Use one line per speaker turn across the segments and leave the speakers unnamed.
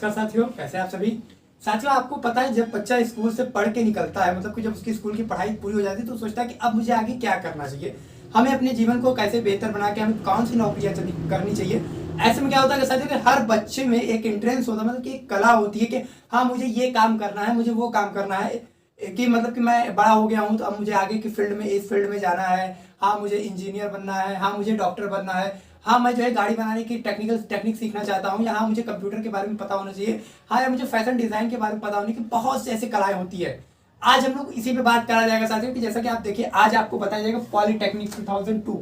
नमस्कार साथियों, कैसे हैं आप सभी। साथियों, आपको पता है जब बच्चा स्कूल से पढ़ के निकलता है, मतलब कि जब उसकी स्कूल की पढ़ाई पूरी हो जाती है तो सोचता है कि अब मुझे आगे क्या करना चाहिए, हमें अपने जीवन को कैसे बेहतर बना के हमें कौन सी नौकरियां करनी चाहिए। ऐसे में क्या होता है कि साथियों कि हर बच्चे में एक इंट्रेंस होता है, मतलब कि एक कला होती है कि हाँ मुझे ये काम करना है, मुझे वो काम करना है, कि मतलब कि मैं बड़ा हो गया हूँ तो अब मुझे आगे की फील्ड में इस फील्ड में जाना है। हाँ मुझे इंजीनियर बनना है, हाँ मुझे डॉक्टर बनना है, हाँ मैं जो है गाड़ी बनाने की टेक्निक सीखना चाहता हूँ, या हाँ मुझे कंप्यूटर के बारे में पता होना चाहिए, हाँ या मुझे फैशन डिजाइन के बारे में पता होने की बहुत सी ऐसी कलाएं होती है। आज हम लोग इसी पे बात करा जाएगा साथियों कि जैसा कि आप देखिए आज आपको बताया जाएगा पॉलिटेक्निक 2002,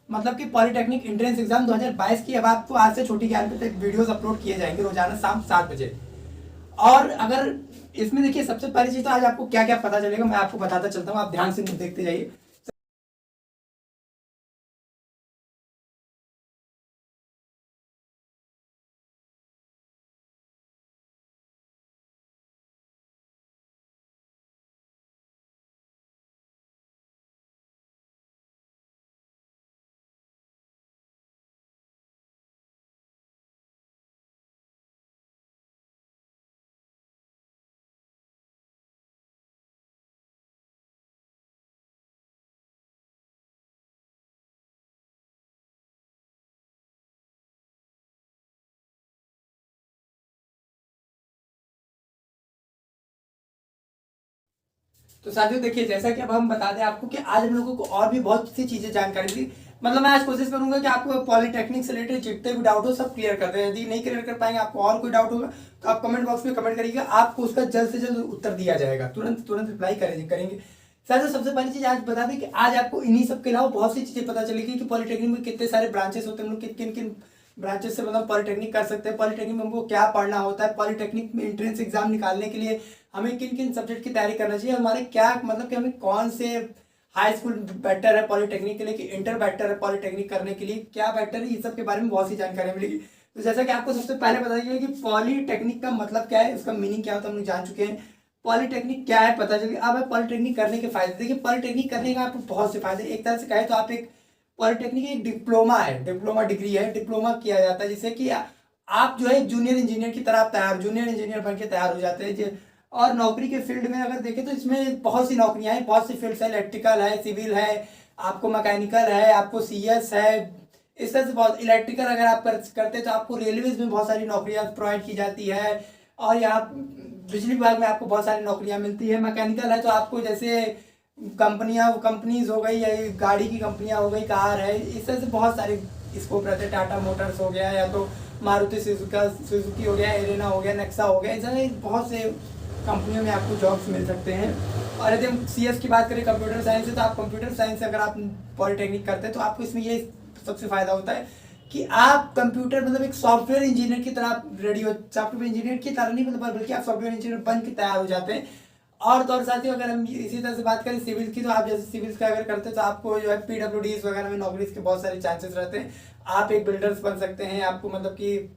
मतलब कि पॉलिटेक्निक एंट्रेंस एग्जाम 2022 की। अब आपको आज से छोटी ज्ञान पे वीडियोस अपलोड किए जाएंगे रोजाना शाम 7 बजे। और अगर इसमें देखिए सबसे पहली चीज तो आज आपको क्या क्या पता चलेगा मैं आपको बताता चलता हूँ, आप ध्यान से देखते जाइए। तो साथियों देखिए, जैसा कि अब हम बता दें आपको कि आज हम लोगों को और भी बहुत सी चीजें जानकारी दी, मतलब मैं आज कोशिश करूंगा कि आपको पॉलिटेक्निक से रिलेटेड जितने भी डाउट हो सब क्लियर कर दें। यदि नहीं क्लियर कर पाएंगे, आपको और कोई डाउट होगा तो आप कमेंट बॉक्स में कमेंट करिएगा, आपको उसका जल्द से जल्द उत्तर दिया जाएगा, तुरंत तुरंत रिप्लाई करेंगे। साथियों सबसे पहली चीज आज बता दें कि आज आपको इन्हीं सब के अलावा बहुत सी चीजें पता चलेगी कि पॉलिटेक्निक में कितने सारे ब्रांचेस होते हैं, हम लोग किन किन ब्रांचेस से मतलब पॉलिटेक्निक कर सकते हैं, पॉलिटेक्निक में हमको क्या पढ़ना होता है, पॉलिटेक्निक में एंट्रेंस एग्जाम निकालने के लिए हमें किन किन सब्जेक्ट की तैयारी करना चाहिए, हमारे क्या मतलब कि हमें कौन से हाई स्कूल बेटर है पॉलिटेक्निक के लिए कि इंटर बेटर है पॉलिटेक्निक करने के लिए, क्या बेटर है, ये सब के बारे में बहुत सी जानकारी मिलेगी। तो जैसा कि आपको सबसे पहले बता दिया कि पॉलिटेक्निक का मतलब क्या है, उसका मीनिंग क्या होता है हम लोग जान चुके हैं। पॉलिटेक्निक क्या है पता चल गया। अब है पॉलिटेक्निक करने के फायदे। देखिए पॉलिटेक्निक करने का आपको बहुत से फायदे, एक तरह से कहे तो आप एक पॉलिटेक्निक एक डिप्लोमा है, डिप्लोमा डिग्री है, डिप्लोमा किया जाता है जिससे कि आप जो है जूनियर इंजीनियर की तरह तैयार, जूनियर इंजीनियर बन के तैयार हो जाते हैं। और नौकरी के फील्ड में अगर देखें तो इसमें बहुत सी नौकरियां हैं, बहुत सी फील्ड्स है, इलेक्ट्रिकल है, सिविल है, आपको मैकेनिकल है, आपको सीएस है, इस तरह से बहुत। इलेक्ट्रिकल अगर आप करते हैं तो आपको रेलवेज में बहुत सारी नौकरियां प्रोवाइड की जाती है, और यहाँ बिजली विभाग में आपको बहुत सारी नौकरियां मिलती है। मैकेनिकल है तो आपको जैसे कंपनीज हो गई या गाड़ी की कंपनियां हो गई, कार है, इस तरह से बहुत सारे स्कोप रहते हैं। टाटा मोटर्स हो गया, या तो मारुति सुजुकी हो गया, एरेना हो गया, नेक्सा हो गया, ऐसे बहुत से कंपनियों में आपको जॉब्स मिल सकते हैं। और यदि हम सीएस की बात करें कंप्यूटर साइंस से, तो आप कंप्यूटर साइंस से अगर आप पॉलिटेक्निक करते हैं तो आपको इसमें ये सबसे फायदा होता है कि आप कंप्यूटर मतलब एक सॉफ्टवेयर इंजीनियर की तरह रेडी हो, सॉफ्टवेयर इंजीनियर की तरह नहीं मतलब बल्कि आप सॉफ्टवेयर इंजीनियर बन के तैयार हो जाते हैं। और तो और साथियों अगर हम इसी तरह से बात करें सिविल की, तो आप जैसे सिविल्स का अगर करते हैं तो आपको जो है पीडब्ल्यूडीज वगैरह में नौकरी के बहुत सारे चांसेस रहते हैं। आप एक बिल्डर्स बन सकते हैं, आपको मतलब कि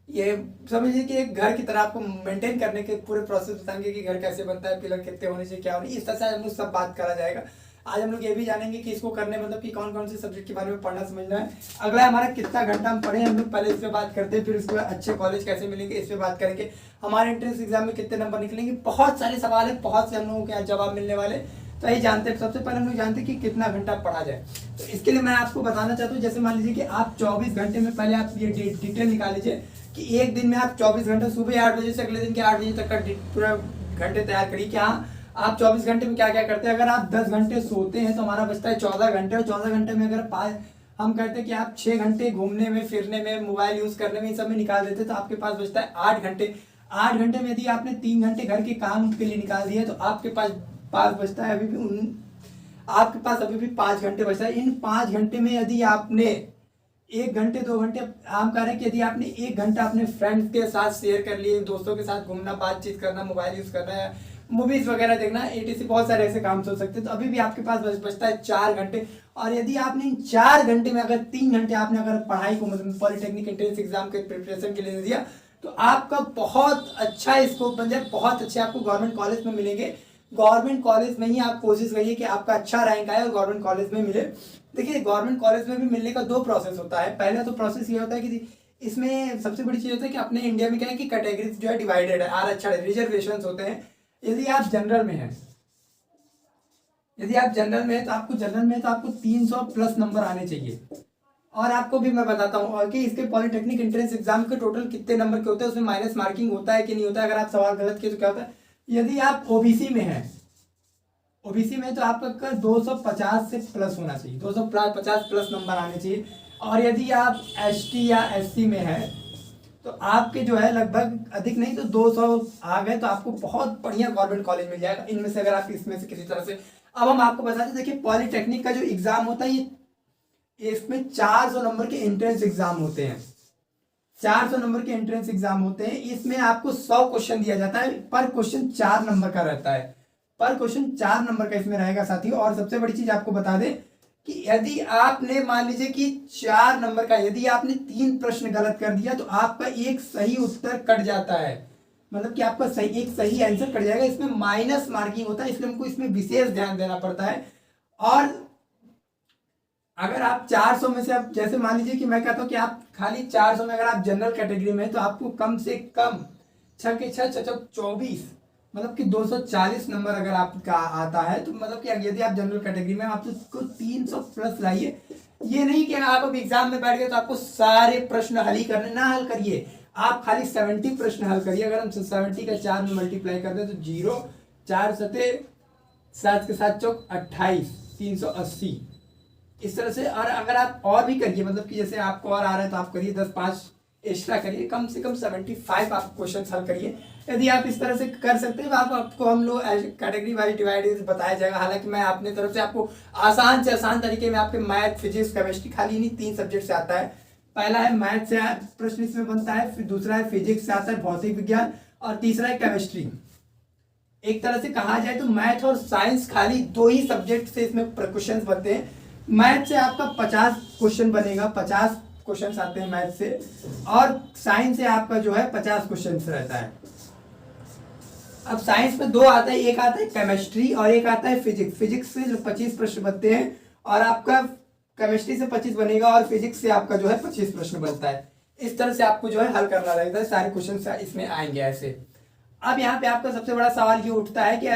ये समझिए कि एक घर की तरह आपको मेंटेन करने के पूरे प्रोसेस बताएंगे कि घर कैसे बनता है, पिलर कितने होने चाहिए, क्या होने, इस तरह से हम लोग सब बात करा जाएगा। आज हम लोग ये भी जानेंगे कि इसको करने मतलब कि कौन कौन से सब्जेक्ट के बारे में पढ़ना समझना है। अगला हमारा कितना घंटा हम पढ़े, हम लोग पहले इस पे बात करते हैं, फिर इसके बाद अच्छे कॉलेज कैसे मिलेंगे इस पे बात करेंगे। हमारे एंट्रेंस एग्जाम में कितने नंबर निकलेंगे, बहुत सारे सवाल है, बहुत से हम लोगों के जवाब मिलने वाले। तो यही जानते हैं, सबसे पहले हम लोग जानते हैं कि कितना घंटा पढ़ा जाए। तो इसके लिए मैं आपको बताना चाहता हूँ, जैसे मान लीजिए कि आप 24 घंटे में पहले आप ये डिटेल निकाल लीजिए कि एक दिन में आप 24 घंटे सुबह 8 बजे से अगले दिन के 8 बजे तक का पूरा घंटे तैयार करिए कि हाँ आप 24 घंटे में क्या क्या करते हैं। अगर आप 10 घंटे सोते हैं तो हमारा बचता है 14 घंटे, और 14 घंटे में अगर हम कहते हैं कि आप 6 घंटे घूमने में, फिरने में, मोबाइल यूज करने में, इन सब में निकाल देते तो आपके पास बचता है 8 घंटे। 8 घंटे में यदि आपने 3 घंटे घर के काम के लिए निकाल दिए तो आपके पास बचता है आपके पास अभी भी 5 घंटे बचता है। इन 5 घंटे में यदि आपने 1 घंटे 2 घंटे, हम कह रहे हैं कि यदि आपने 1 घंटा अपने फ्रेंड्स के साथ शेयर कर लिए, दोस्तों के साथ घूमना, बातचीत करना, मोबाइल यूज करना है, मूवीज वगैरह देखना, एटीसी बहुत सारे ऐसे काम सोच सकते हैं, तो अभी भी आपके पास बचता है 4 घंटे। और यदि आपने इन 4 घंटे में अगर 3 घंटे आपने अगर पढ़ाई को मतलब पॉलिटेक्निक एंट्रेंस एग्जाम के प्रिपरेशन के लिए दिया तो आपका बहुत अच्छा स्कोप बन जाए, बहुत अच्छे आपको गवर्नमेंट कॉलेज में मिलेंगे। गवर्नमेंट कॉलेज में ही आप कोशिश करिए कि आपका अच्छा रैंक आए और गवर्नमेंट कॉलेज में मिले। देखिए गवर्नमेंट कॉलेज में भी मिलने का 2 प्रोसेस होता है। पहला तो प्रोसेस ये होता है कि इसमें सबसे बड़ी चीज़ होता है कि अपने इंडिया में क्या है कि कैटेगरी जो है डिवाइडेड है, आरक्षण है, रिजर्वेशन होते हैं। यदि आप जनरल में हैं, यदि आप जनरल में है तो आपको 300 प्लस नंबर आने चाहिए। और आपको भी मैं बताता हूँ और कि इसके पॉलिटेक्निक एंट्रेंस एग्जाम के टोटल कितने नंबर के होते हैं, उसमें माइनस मार्किंग होता है कि नहीं होता है। अगर आप सवाल गलत किए तो क्या होता है, यदि आप ओबीसी में हैं, ओबीसी में तो आपका 250 से प्लस होना चाहिए, 250 प्लस नंबर आने चाहिए। और यदि आप एसटी या एससी में हैं तो आपके जो है लगभग अधिक नहीं तो 200 आ गए तो आपको बहुत बढ़िया गवर्नमेंट कॉलेज मिल जाएगा इनमें से, अगर आप इसमें से किसी तरह से। अब हम आपको बताते हैं, देखिए पॉलिटेक्निक का जो एग्जाम होता है ये इसमें 400 नंबर के एंट्रेंस एग्जाम होते हैं, 400 नंबर के एंट्रेंस एग्जाम होते हैं। इसमें आपको 100 क्वेश्चन दिया जाता है, पर क्वेश्चन 4 नंबर का रहता है, पर क्वेश्चन 4 नंबर का इसमें रहेगा साथियों। और सबसे बड़ी चीज आपको बता दें कि यदि आपने मान लीजिए कि 4 नंबर का यदि आपने 3 प्रश्न गलत कर दिया तो आपका एक सही उत्तर कट जाता है, मतलब कि आपका एक सही आंसर कट जाएगा। इसमें माइनस मार्किंग होता है, इसलिए हमको इसमें विशेष ध्यान देना पड़ता है। और अगर आप 400 में से, आप जैसे मान लीजिए कि मैं कहता हूं कि आप खाली 400 में अगर आप जनरल कैटेगरी में है तो आपको कम से कम 6 के 6 24 मतलब कि 240 नंबर अगर आपका आता है तो मतलब कि यदि आप जनरल कैटेगरी में आप तो 300 प्लस लाइए। ये नहीं कि आप अब एग्जाम में बैठ गए तो आपको सारे प्रश्न हल ही करने, ना हल करिए, आप खाली 70 प्रश्न हल करिए। अगर हम 70 का 4 में मल्टीप्लाई कर दें तो 0 4 सते 7 के 7 चौक 28 380 इस तरह से। और अगर आप और भी करिए, मतलब कि जैसे आपको और आ रहा है तो आप करिए 10-5 एक्स्ट्रा करिए, कम से कम 75 आप क्वेश्चन हल करिए। यदि आप इस तरह से कर सकते हैं तो आपको हम लोग कैटेगरी वाइज डिवाइड बताया जाएगा। हालांकि मैं अपने तरफ से आपको आसान से आसान तरीके में आपके मैथ फिजिक्स केमिस्ट्री खाली इन्हीं 3 सब्जेक्ट से आता है। पहला है मैथ से प्रश्न इसमें बनता है, फिर दूसरा है फिजिक्स से आता है भौतिक विज्ञान, और तीसरा है केमिस्ट्री। एक तरह से कहा जाए तो मैथ और साइंस खाली 2 ही सब्जेक्ट से इसमें क्वेश्चन बनते हैं। मैथ से आपका 50 क्वेश्चन बनेगा, 50 क्वेश्चन आते हैं मैथ से, और साइंस से आपका जो है 50 क्वेश्चन रहता है। अब साइंस में 2 आता है, एक आता है केमिस्ट्री और एक आता है फिजिक्स। फिजिक्स से जो 25 प्रश्न बनते हैं और आपका केमिस्ट्री से 25 बनेगा और फिजिक्स से आपका जो है 25 प्रश्न बनता है। इस तरह से आपको जो है हल करना रहता है, सारे क्वेश्चन इसमें आएंगे ऐसे। अब यहाँ पे आपका सबसे बड़ा सवाल ये उठता है कि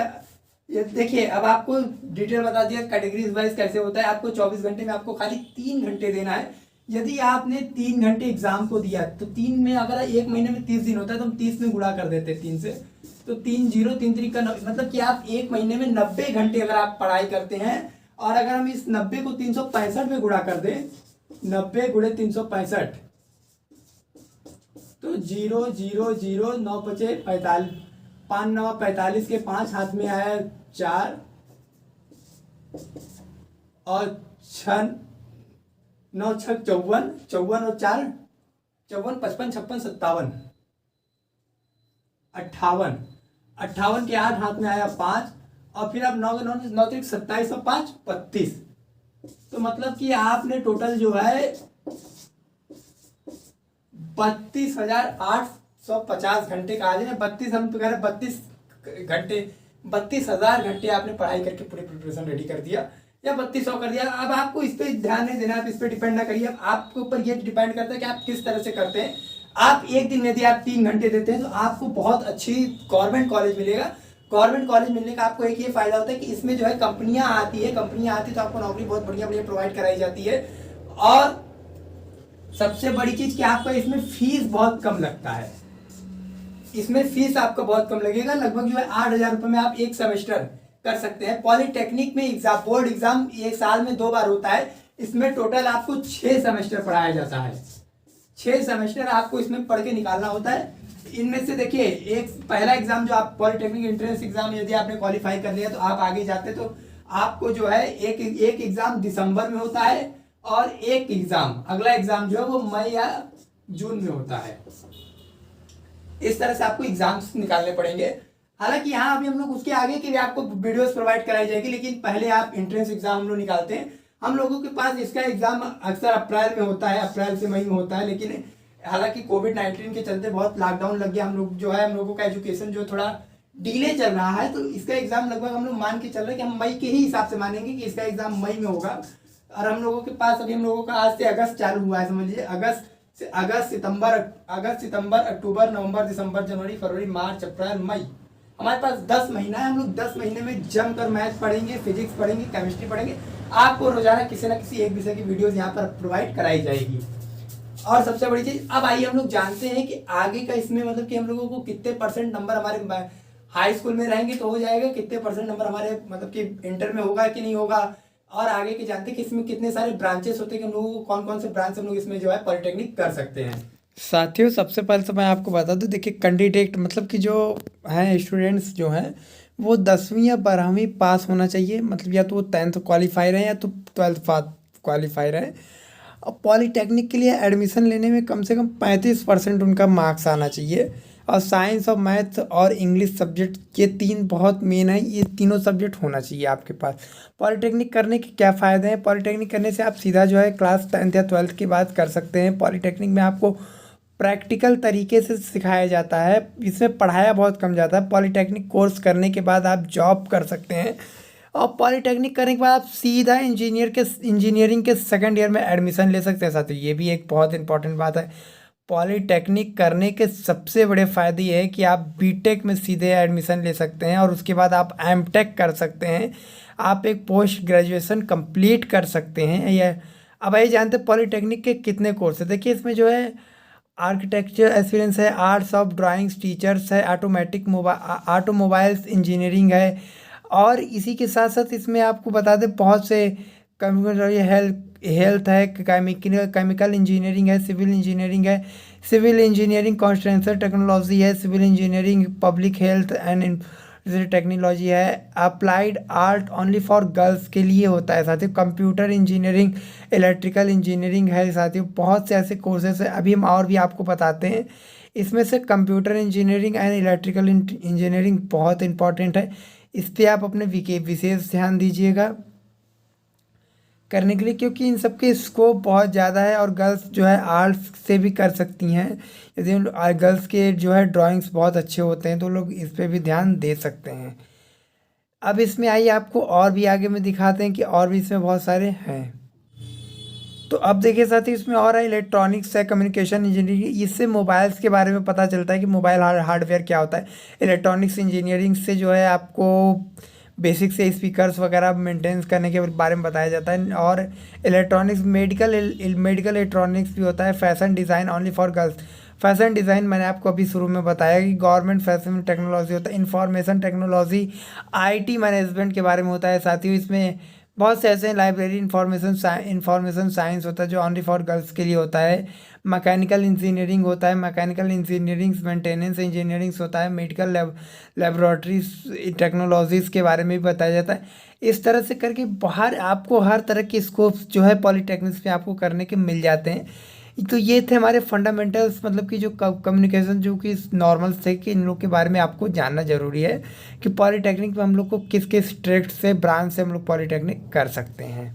ये देखिए, अब आपको डिटेल बता दिया कैटेगरीज वाइज कैसे होता है। आपको 24 घंटे में आपको खाली 3 घंटे देना है। यदि आपने 3 घंटे एग्जाम को दिया तो 3 में अगर 1 महीने में 30 दिन होता है तो हम 30 में गुणा कर देते हैं 3 से, तो 3 0 3 3 का मतलब कि आप 1 महीने में 90 घंटे अगर आप पढ़ाई करते हैं। और अगर हम इस 90 को 365 में गुणा कर दें, 90 गुणे 365 तो 0 0 0 9 5 45 5 9 45 के 5 हाथ में आया 4 और 6 9 6 54 54 और 4 54 55 56 57 58 58 के हाथ में आया 5 और फिर आप 9 9 9 27 और 5 32। तो मतलब कि आपने टोटल जो है 32,850 घंटे का, आज 32 हम तो कह रहे 32 घंटे 32,000 घंटे आपने पढ़ाई करके पूरी प्रिपरेशन रेडी कर दिया या 3200 कर दिया। अब आपको इस पे ध्यान नहीं देना, आप इस पे डिपेंड ना करिए। अब आपके ऊपर ये डिपेंड करता है कि आप किस तरह से करते हैं। आप एक दिन यदि आप 3 घंटे देते हैं तो आपको बहुत अच्छी गवर्नमेंट कॉलेज मिलेगा। गवर्नमेंट कॉलेज मिलने का आपको एक ये फायदा होता है कि इसमें जो है कंपनियां आती है तो आपको नौकरी बहुत बढ़िया बढ़िया प्रोवाइड कराई जाती है। और सबसे बड़ी चीज कि आपका इसमें फीस बहुत कम लगता है, इसमें फीस आपको बहुत कम लगेगा। लगभग जो है 8,000 रुपए में आप एक सेमेस्टर कर सकते हैं। पॉलिटेक्निक में एग्जाम, बोर्ड एग्जाम एक साल में 2 बार होता है। इसमें टोटल आपको 6 सेमेस्टर पढ़ाया जाता है, 6 सेमेस्टर आपको इसमें पढ़ के निकालना होता है। इनमें से देखिए, एक पहला एग्जाम जो आप पॉलिटेक्निक एंट्रेंस एग्जाम यदि आपने क्वालिफाई कर लिया तो आप आगे जाते तो आपको जो है एक एग्जाम दिसंबर में होता है और एक एग्जाम अगला एग्जाम जो है वो मई या जून में होता है। इस तरह से आपको एग्जाम्स निकालने पड़ेंगे। हालांकि यहाँ अभी हम लोग उसके आगे के लिए आपको वीडियोस प्रोवाइड कराई जाएगी, लेकिन पहले आप एंट्रेंस एग्जाम हम लोग निकालते हैं। हम लोगों के पास इसका एग्जाम अक्सर अप्रैल में होता है, अप्रैल से मई में होता है। लेकिन हालांकि कोविड-19 के चलते बहुत लॉकडाउन लग गया, हम लोगों का एजुकेशन जो थोड़ा डिले चल रहा है, तो इसका एग्जाम लगभग हम लोग मान के चल रहे हैं कि हम मई के ही हिसाब से मानेंगे कि इसका एग्जाम मई में होगा। और हम लोगों के पास अभी हम लोगों का आज से अगस्त चालू हुआ है, समझ लीजिए अगस्त अगस्त सितंबर अक्टूबर नवंबर दिसंबर जनवरी फरवरी मार्च अप्रैल मई, हमारे पास 10 महीना है। हम लोग 10 महीने में जमकर मैथ पढ़ेंगे, फिजिक्स पढ़ेंगे, केमिस्ट्री पढ़ेंगे। आपको रोजाना किसी न किसी एक विषय की वीडियोस यहाँ पर प्रोवाइड कराई जाएगी। और सबसे बड़ी चीज, अब आइए हम लोग जानते हैं कि आगे का इसमें मतलब कि हम लोगों को कितने परसेंट नंबर हमारे हाई स्कूल में रहेंगे तो हो जाएगा, कितने परसेंट नंबर हमारे मतलब कि इंटर में होगा कि नहीं होगा, और आगे के जानते हैं कि इसमें कितने सारे ब्रांचेस होते हैं कि हम लोगों को कौन कौन से ब्रांच हम लोग इसमें जो है पॉलिटेक्निक कर सकते हैं। साथियों, सबसे पहले तो मैं आपको बता दूं, देखिए कैंडिडेट मतलब कि जो हैं स्टूडेंट्स जो हैं वो 10वीं या 12वीं पास होना चाहिए, मतलब या तो वो 10th क्वालिफाई रहे या तो 12th क्वालिफाई रहे। और पॉलीटेक्निक के लिए एडमिशन लेने में कम से कम 35% उनका मार्क्स आना चाहिए। और साइंस और मैथ और इंग्लिश सब्जेक्ट, ये 3 बहुत मेन है, ये तीनों सब्जेक्ट होना चाहिए आपके पास। पॉलीटेक्निक करने के क्या फ़ायदे हैं? पॉलीटेक्निक करने से आप सीधा जो है क्लास 10th या 12th की बात कर सकते हैं। पॉलीटेक्निक में आपको प्रैक्टिकल तरीके से सिखाया जाता है, इसमें पढ़ाया बहुत कम जाता है। पॉलीटेक्निक कोर्स करने के बाद आप जॉब कर सकते हैं, और पॉलीटेक्निक करने के बाद आप सीधा इंजीनियरिंग के सेकंड ईयर में एडमिशन ले सकते हैं। साथ ही ये भी एक बहुत इंपॉर्टेंट बात है, पॉलीटेक्निक करने के सबसे बड़े फ़ायदे ये है कि आप बीटेक में सीधे एडमिशन ले सकते हैं, और उसके बाद आप एमटेक कर सकते हैं, आप एक पोस्ट ग्रेजुएशन कंप्लीट कर सकते हैं। यह अब आइए जानते हैं पॉलीटेक्निक के कितने कोर्स है। देखिए इसमें जो है आर्किटेक्चर एक्सपीरियंस है, आर्ट्स ऑफ ड्राइंग्स टीचर्स है, ऑटोमोबाइल्स इंजीनियरिंग है, और इसी के साथ साथ इसमें आपको बता दें बहुत से कंप्यूटर हेल्थ है, केमिकल इंजीनियरिंग है, सिविल इंजीनियरिंग कंस्ट्रक्शन टेक्नोलॉजी है, civil engineering public health and technology है, applied art only for girls के लिए होता है। साथियों कंप्यूटर इंजीनियरिंग, इलेक्ट्रिकल इंजीनियरिंग है। साथियों बहुत से ऐसे कोर्सेज हैं, अभी हम और भी आपको बताते हैं। इसमें से computer engineering and electrical engineering बहुत इंपॉर्टेंट है, इस पर आप अपने विशेष ध्यान दीजिएगा करने के लिए, क्योंकि इन सब के स्कोप बहुत ज़्यादा है। और गर्ल्स जो है आर्ट्स से भी कर सकती हैं, यदि गर्ल्स के जो है ड्राइंग्स बहुत अच्छे होते हैं तो लोग इस पर भी ध्यान दे सकते हैं। अब इसमें आइए आपको और भी आगे में दिखाते हैं कि और भी इसमें बहुत सारे हैं। तो अब देखिए साथी, इसमें और है इलेक्ट्रॉनिक्स है, कम्युनिकेशन इंजीनियरिंग, इससे मोबाइल्स के बारे में पता चलता है कि मोबाइल हार्डवेयर क्या होता है। इलेक्ट्रॉनिक्स इंजीनियरिंग से जो है आपको बेसिक से स्पीकर्स वगैरह मेंटेनेंस करने के बारे में बताया जाता है। और इलेक्ट्रॉनिक्स मेडिकल इलेक्ट्रॉनिक्स भी होता है। Fashion design only for girls, fashion design मैंने आपको अभी शुरू में बताया कि गवर्नमेंट फैशन टेक्नोलॉजी होता है। इंफॉर्मेशन टेक्नोलॉजी आईटी मैनेजमेंट के बारे में होता है। साथियों इसमें बहुत से ऐसे लाइब्रेरी इंफॉर्मेशन साइंस होता है जो ओनली फॉर गर्ल्स के लिए होता है। मैकेनिकल इंजीनियरिंग होता है, मैकेनिकल इंजीनियरिंग मेंटेनेंस इंजीनियरिंग होता है। मेडिकल लेबोरेटरीज टेक्नोलॉजीज़ के बारे में भी बताया जाता है। इस तरह से करके बाहर आपको हर तरह के स्कोप्स जो है पॉलीटेक्निक्स में आपको करने के मिल जाते हैं। तो ये थे हमारे फंडामेंटल्स, मतलब कि जो कम्युनिकेशन जो कि नॉर्मल थे, कि इन लोग के बारे में आपको जानना जरूरी है कि पॉलीटेक्निक में हम लोग को किस किस ट्रैक्ट से ब्रांच से हम लोग पॉलीटेक्निक कर सकते हैं।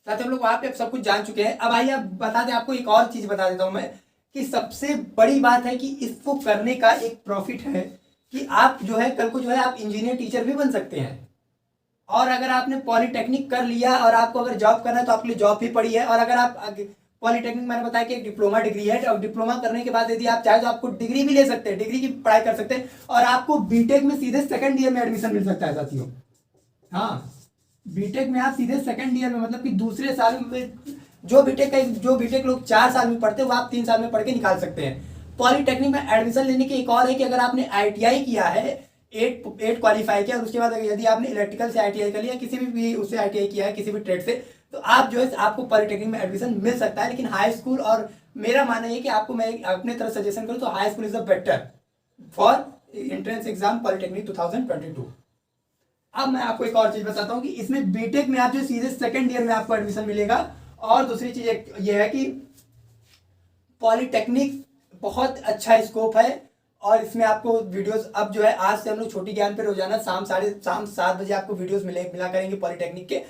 साथ हम लोग वहाँ पे सब कुछ जान चुके हैं। अब आइए अब बता दें, आपको एक और चीज़ बता देता हूँ मैं, कि सबसे बड़ी बात है कि इसको करने का एक प्रॉफिट है कि आप जो है कल को जो है आप इंजीनियर टीचर भी बन सकते हैं। और अगर आपने पॉलीटेक्निक कर लिया और आपको अगर जॉब करना है तो आपके लिए जॉब भी पड़ी है। और अगर आप पॉलीटेक्निक मैंने बताया कि एक डिप्लोमा डिग्री है, और डिप्लोमा करने के बाद यदि आप चाहे तो आपको डिग्री भी ले सकते हैं, डिग्री की पढ़ाई कर सकते हैं, और आपको बीटेक में सीधे सेकंड ईयर में एडमिशन मिल सकता है साथियों। हाँ, बीटेक में आप सीधे सेकंड ईयर में, मतलब कि दूसरे साल में, जो बीटेक लोग 4 साल में पढ़ते हैं वो आप 3 साल में पढ़ के निकाल सकते हैं। पॉलीटेक्निक में एडमिशन लेने की एक और है कि अगर आपने ITI किया है, 8 क्वालिफाई किया, और उसके बाद यदि आपने इलेक्ट्रिकल से ITI कर लिया, किसी भी उससे ITI किया है किसी भी ट्रेड से, तो आप जो है आपको पॉलीटेक्निक में एडमिशन मिल सकता है। लेकिन हाई स्कूल, और मेरा मानना है कि आपको मैं अपने तरफ सजेशन करूँ तो high school is the better for entrance exam polytechnic 2022। अब मैं आपको एक और चीज बताता हूँ कि इसमें बीटेक में आप जो सीधे सेकंड ईयर में आपको एडमिशन मिलेगा। और दूसरी चीज ये है कि पॉलीटेक्निक बहुत अच्छा स्कोप है, और इसमें आपको वीडियोस अब जो है आज से हम लोग छोटी ज्ञान पे रोजाना शाम 7:30 बजे आपको वीडियोस मिला करेंगे पॉलीटेक्निक के,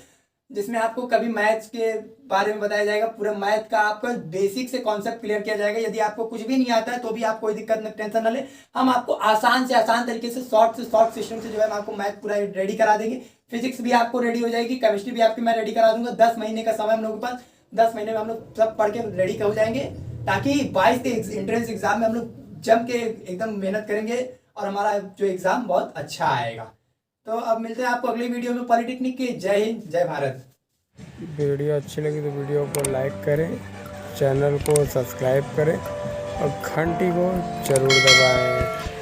जिसमें आपको कभी मैथ्स के बारे में बताया जाएगा, पूरा मैथ का आपका बेसिक से कॉन्सेप्ट क्लियर किया जाएगा। यदि आपको कुछ भी नहीं आता है तो भी आप कोई दिक्कत न, टेंशन न ले, हम आपको आसान से आसान तरीके से शॉर्ट सिस्टम से जो है आपको मैथ पूरा रेडी करा देंगे। फिजिक्स भी आपको रेडी हो जाएगी, केमिस्ट्री भी आपकी मैं रेडी करा दूंगा। 10 महीने का समय हम लोगों के पास, 10 महीने में हम लोग सब पढ़ के रेडी हो जाएंगे, ताकि 22 के एंट्रेंस एग्जाम में हम लोग जम के एकदम मेहनत करेंगे और हमारा जो एग्जाम बहुत अच्छा आएगा। तो अब मिलते हैं आपको अगली वीडियो में पॉलिटेक्निक के। जय हिंद, जय भारत।
वीडियो अच्छी लगी तो वीडियो को लाइक करें, चैनल को सब्सक्राइब करें और घंटी को जरूर दबाएं।